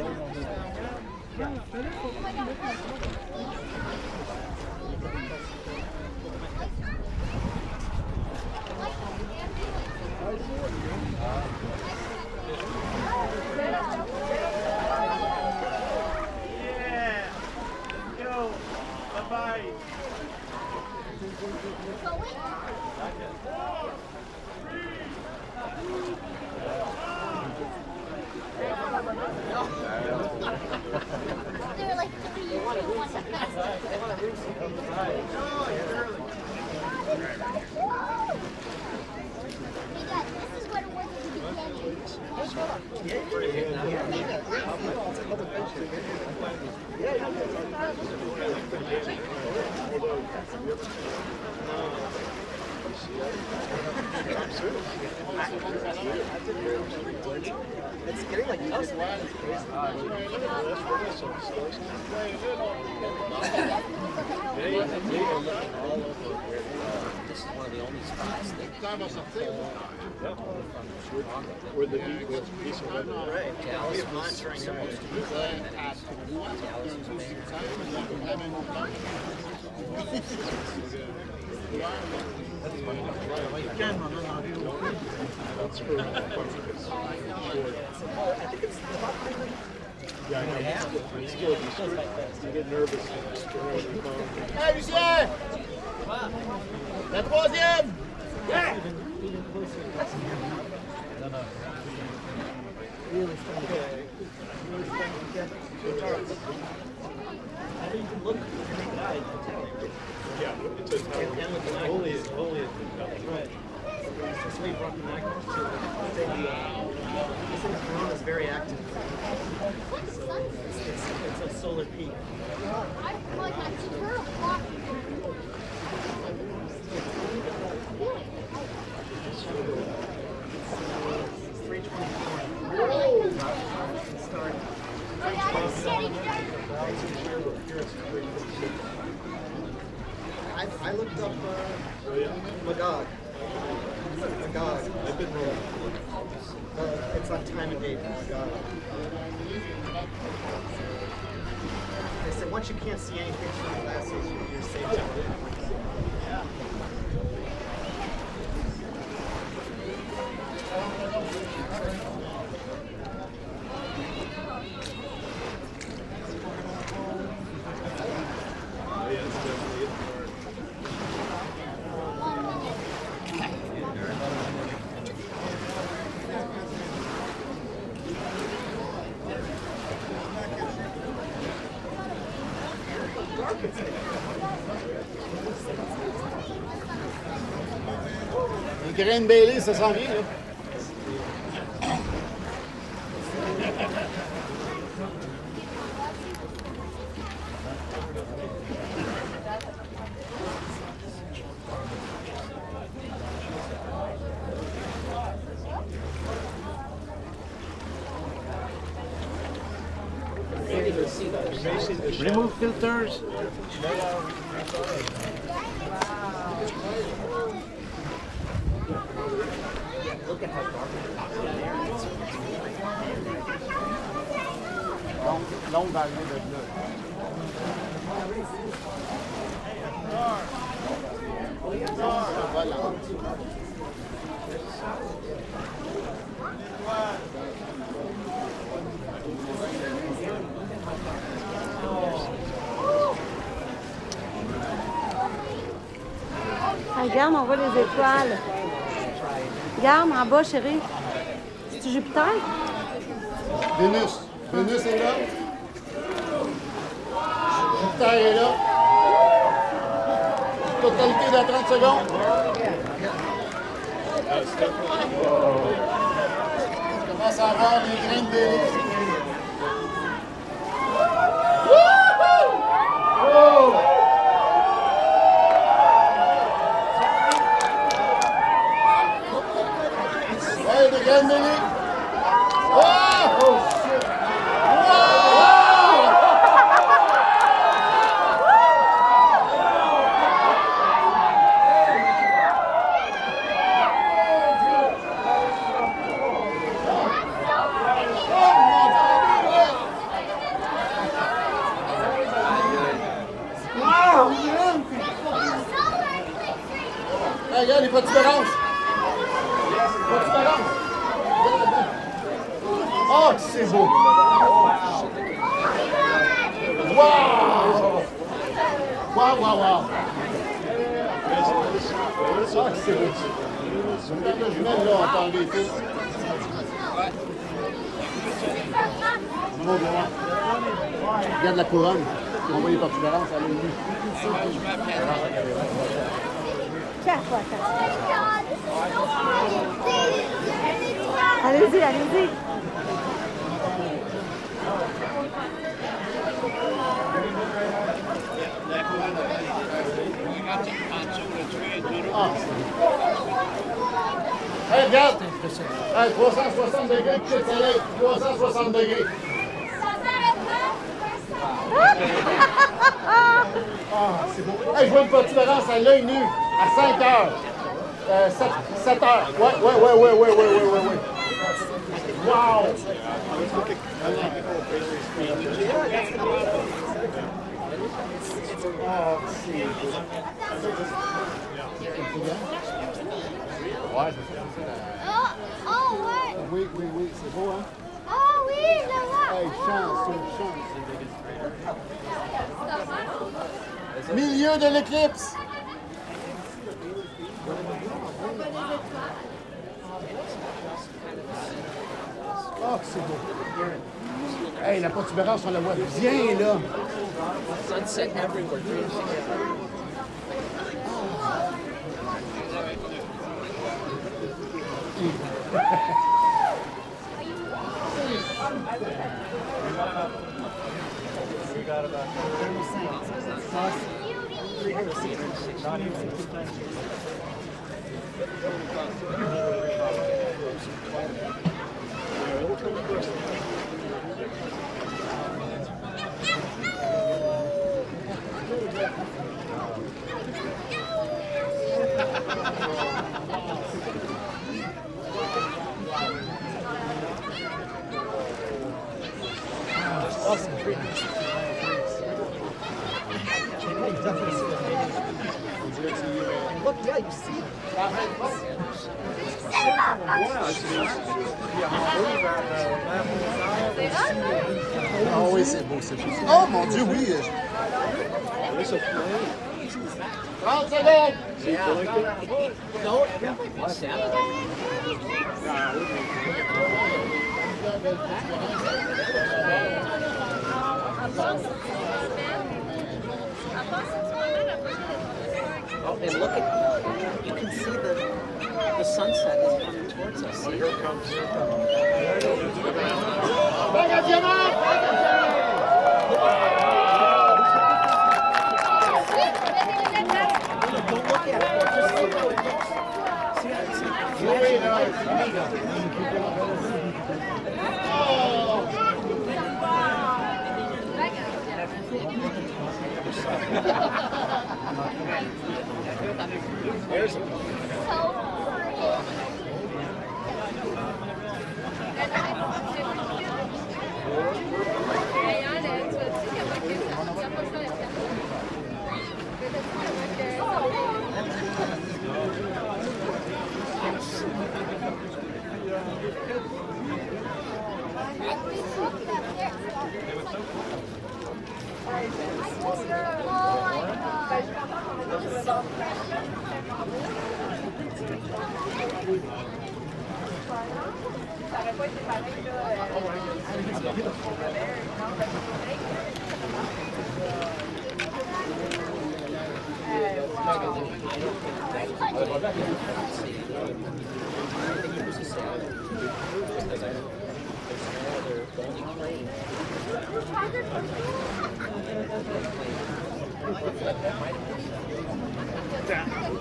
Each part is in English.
Yeah. Yo. Bye-bye. They're like 3 years old. Hey Dad, this is what it was at the It's getting like this. This is one of the only spots that where the piece of right. Dallas was supposed to be playing and Dallas was you get nervous. Hey, monsieur! La troisième! Yeah! Only This is very active. It's a solar peak. I looked up Magog. Magog. I've been rolling. It's on time and date. Magog. They said once you can't see anything through the glasses, you're safe. Un grain de Bailey, ça sent bien, là. Remove filters. Look at how dark it is. Longue arrivée de là. Voilà. Regarde, on voit les étoiles. Regarde, en bas, chérie. C'est-tu Jupiter? Vénus. Vénus est là. Jupiter est là. Totalité dans 30 secondes. Je commence à avoir les grains de Bailey. Hey, the grains de Bailey. Oh! Shit! différence. Pas de différence. Oh, c'est beau. Wow! Wow, wow, wow. Ah, c'est beau. Je mets quelques jumelles là, on parle des fils. Regarde la couronne. On voit les protubérances, elle est nue. Allez-y, allez-y. Ah, hey, regarde! Hey, 360 degrés, coucher de soleil, 360 degrés. Ah, c'est beau. Hey, je vois une protubérance à l'œil nu, à 5 heures. 7 heures. Ouais. Wow! Ah, c'est beau. Ouais, c'est ça. Oh, ouais. Oui, c'est beau, hein? Oh, oui, je le vois. Hey, chance. Milieu de l'éclipse. Oh, c'est beau. Hey, la protubérance, on la voit bien, là. Sunset everywhere. Look, yeah, you see. Ah oui, c'est beau. Oh mon Dieu, oui. 30 secondes. Oh, and look at, you can see the sunset is coming towards us. Here it comes. Don't look at it. Just look how it looks. See how it's There's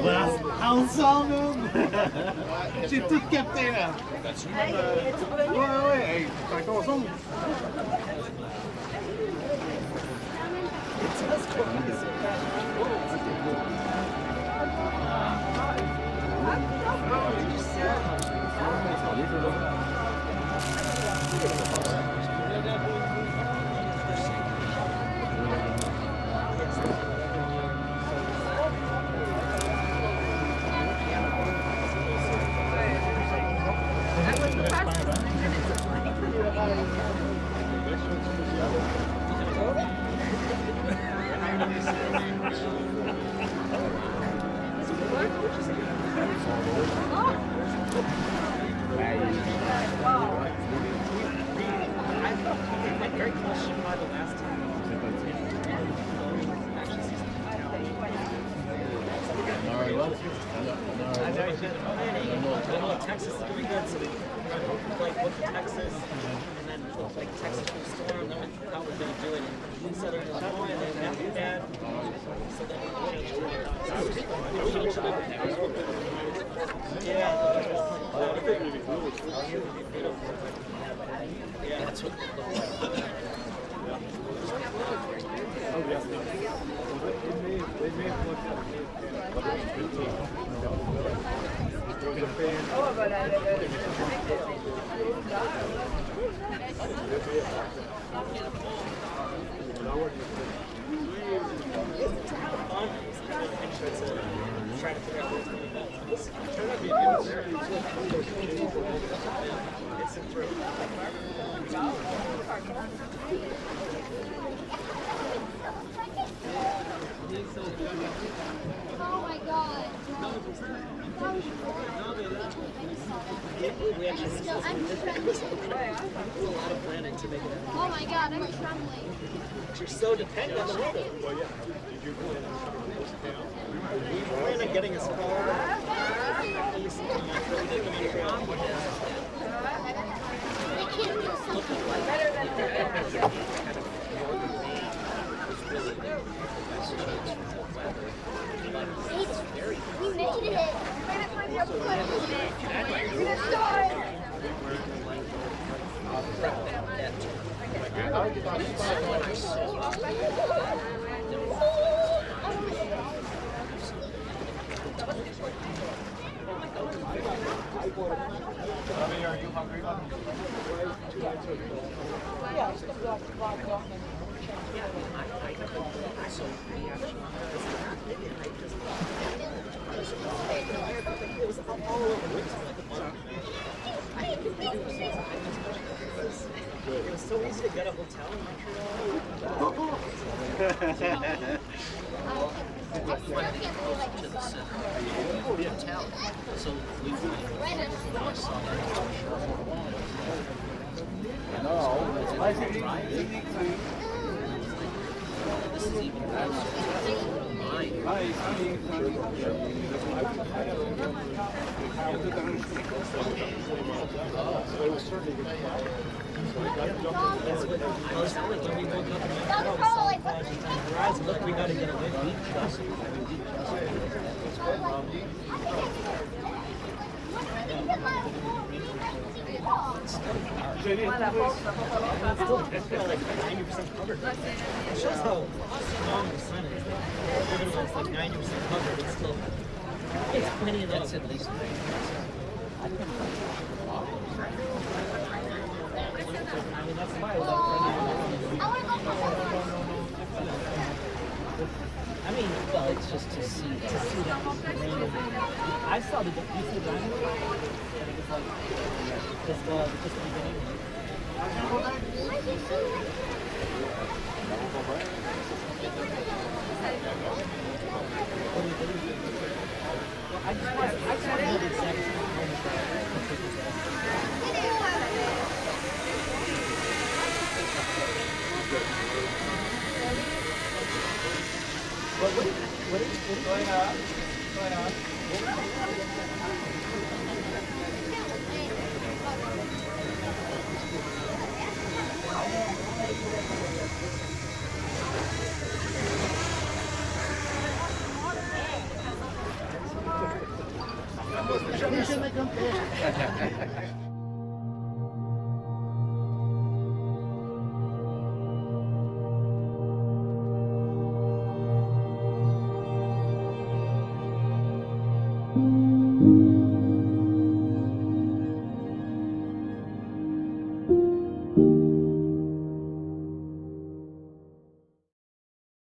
Voilà, ensemble! J'ai tout capté là! Ouais, hey, t'es encore ensemble? this, and then like Texas storm, then how we're gonna do it in Southern Illinois, and then after that, so then yeah, that's what. Trying to figure out what's going to be best. Turn up your it's improved. Oh my god. We actually Still, I'm trembling. there's a lot of planning to make it happen. Oh my god, I'm trembling. You're so dependent on the weather. We plan on getting us car east to Montreal. They can't do something better than we made it. We're gonna start. Are you hungry? It was so easy to get a hotel in Montreal. So we this is even Look, we gotta get away from it's got like 90% covered. It shows how strong the sun is. Even though it's like 90% covered, it's still it's plenty of that's at least. I mean, that's why I was I mean, well, it's just to see that. I saw the YouTube diamond. It was like just the beginning. I just want to know the exact what is going on?